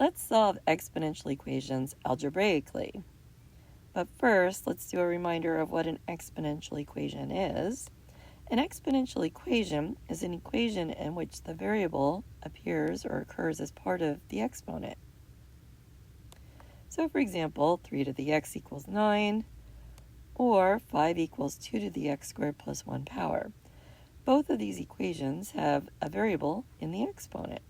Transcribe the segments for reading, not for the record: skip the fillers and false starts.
Let's solve exponential equations algebraically. But first, let's do a reminder of what an exponential equation is. An exponential equation is an equation in which the variable appears or occurs as part of the exponent. So for example, 3 to the x equals 9, or 5 equals 2 to the x squared plus 1 power. Both of these equations have a variable in the exponent.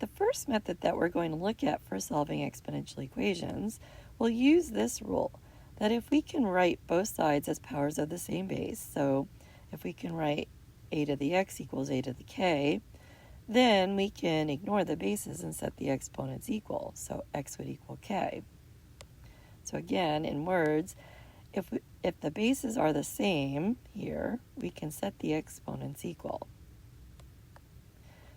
The first method that we're going to look at for solving exponential equations will use this rule, that if we can write both sides as powers of the same base, so if we can write a to the x equals a to the k, then we can ignore the bases and set the exponents equal, so x would equal k. So again, in words, if the bases are the same here, we can set the exponents equal.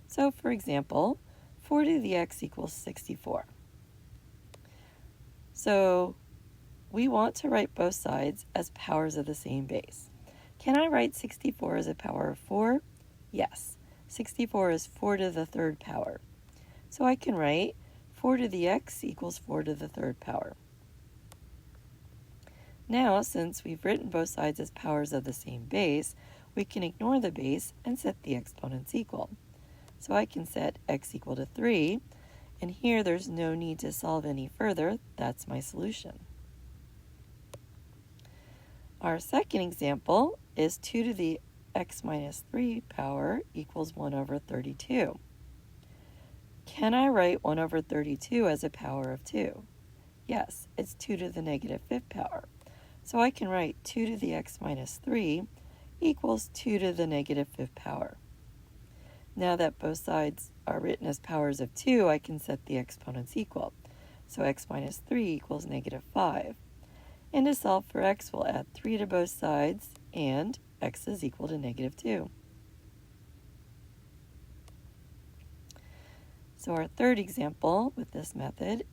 So for example, 4 to the x equals 64. So we want to write both sides as powers of the same base. Can I write 64 as a power of 4? Yes. 64 is 4 to the third power. So I can write 4 to the x equals 4 to the third power. Now, since we've written both sides as powers of the same base, we can ignore the base and set the exponents equal. So I can set x equal to 3, and here there's no need to solve any further. That's my solution. Our second example is 2 to the x minus 3 power equals 1 over 32. Can I write 1 over 32 as a power of 2? Yes, it's 2 to the negative 5th power. So I can write 2 to the x minus 3 equals 2 to the negative 5th power. Now that both sides are written as powers of 2, I can set the exponents equal. So x minus 3 equals negative 5. And to solve for x, we'll add 3 to both sides, and x is equal to negative 2. So our third example with this method,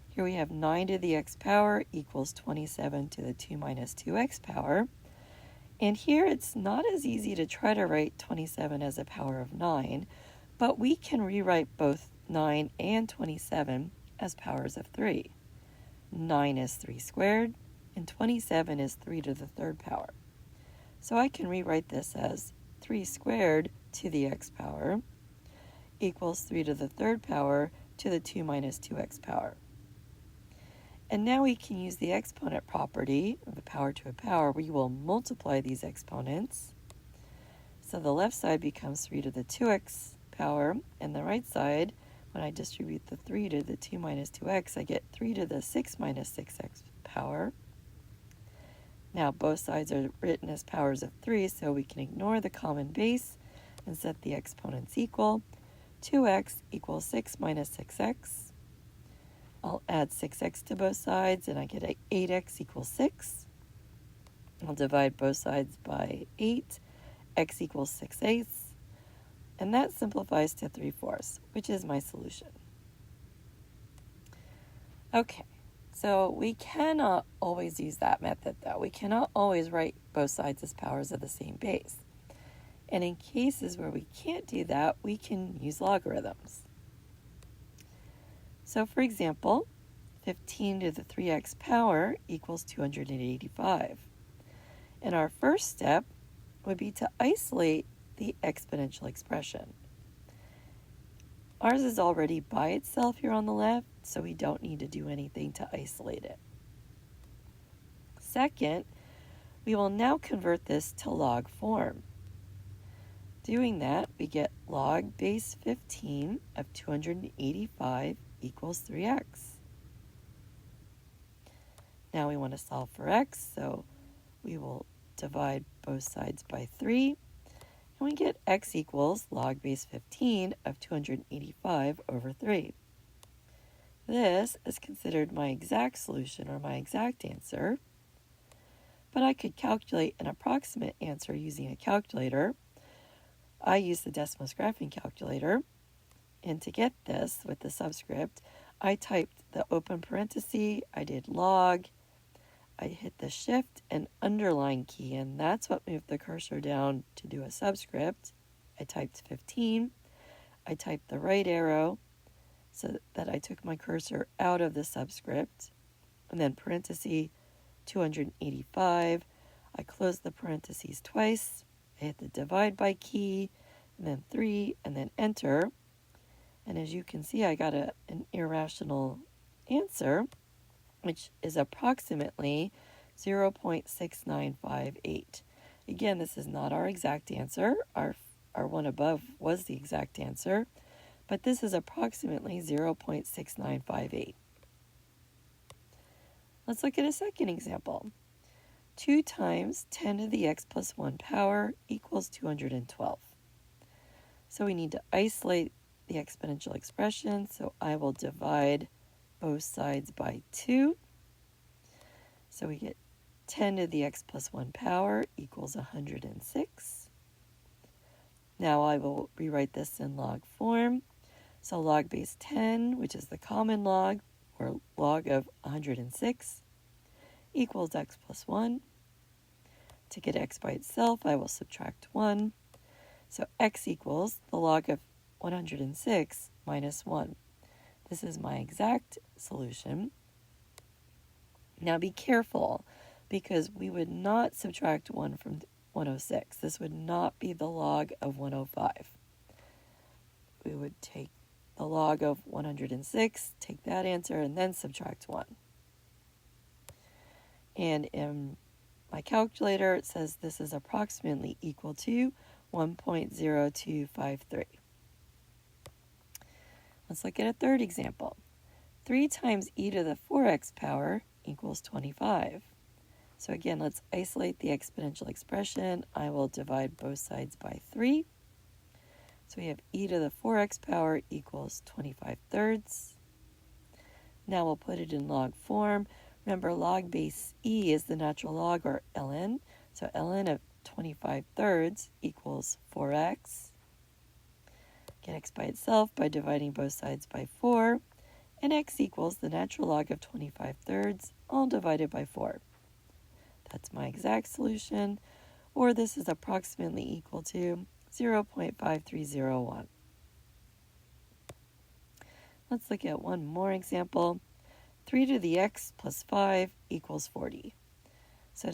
here we have 9 to the x power equals 27 to the 2 minus 2x power. And here it's not as easy to try to write 27 as a power of 9, but we can rewrite both 9 and 27 as powers of 3. 9 is 3 squared, and 27 is 3 to the third power. So I can rewrite this as 3 squared to the x power equals 3 to the third power to the 2 minus 2x power. And now we can use the exponent property of a power to a power. We will multiply these exponents. So the left side becomes 3 to the 2x power, and the right side, when I distribute the 3 to the 2 minus 2x, I get 3 to the 6 minus 6x power. Now both sides are written as powers of 3, so we can ignore the common base and set the exponents equal. 2x equals 6 minus 6x. I'll add 6x to both sides, and I get 8x equals 6. I'll divide both sides by 8. X equals 6/8. And that simplifies to 3/4, which is my solution. Okay, so we cannot always use that method, though. We cannot always write both sides as powers of the same base. And in cases where we can't do that, we can use logarithms. So for example, 15 to the 3x power equals 285. And our first step would be to isolate the exponential expression. Ours is already by itself here on the left, so we don't need to do anything to isolate it. Second, we will now convert this to log form. Doing that, we get log base 15 of 285 equals 3x. Now we want to solve for x, so we will divide both sides by 3, and we get x equals log base 15 of 285 over 3. This is considered my exact solution or my exact answer, but I could calculate an approximate answer using a calculator. I use the Decimal Graphing Calculator, and to get this with the subscript, I typed the open parenthesis, I did log, I hit the shift and underline key, and that's what moved the cursor down to do a subscript. I typed 15. I typed the right arrow so that I took my cursor out of the subscript, and then parenthesis 285. I closed the parentheses twice. I hit the divide by key, and then 3, and then enter. And as you can see, I got an irrational answer, which is approximately 0.6958. Again, this is not our exact answer. Our one above was the exact answer, but this is approximately 0.6958. Let's look at a second example. 2 times 10 to the x plus 1 power equals 212. So we need to isolate the exponential expression, so I will divide both sides by 2. So we get 10 to the x plus 1 power equals 106. Now I will rewrite this in log form. So log base 10, which is the common log, or log of 106, equals x plus 1. To get x by itself, I will subtract 1. So x equals the log of 106 minus 1. This is my exact solution. Now be careful, because we would not subtract 1 from 106. This would not be the log of 105. We would take the log of 106, take that answer, and then subtract 1. And in my calculator, it says this is approximately equal to 1.0253. Let's look at a third example. 3 times e to the 4x power equals 25. So again, let's isolate the exponential expression. I will divide both sides by 3. So we have e to the 4x power equals 25 thirds. Now we'll put it in log form. Remember, log base e is the natural log, or ln. So ln of 25 thirds equals 4x. Get x by itself by dividing both sides by 4. And x equals the natural log of 25 thirds, all divided by 4. That's my exact solution, or this is approximately equal to 0.5301. Let's look at one more example. 3 to the x plus 5 equals 40. So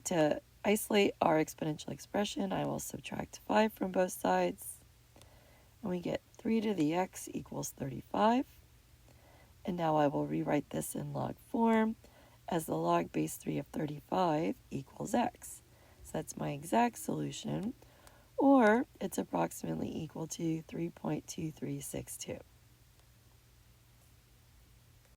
to isolate our exponential expression, I will subtract 5 from both sides. And we get 3 to the x equals 35. And now I will rewrite this in log form as the log base 3 of 35 equals x. So that's my exact solution, or it's approximately equal to 3.2362.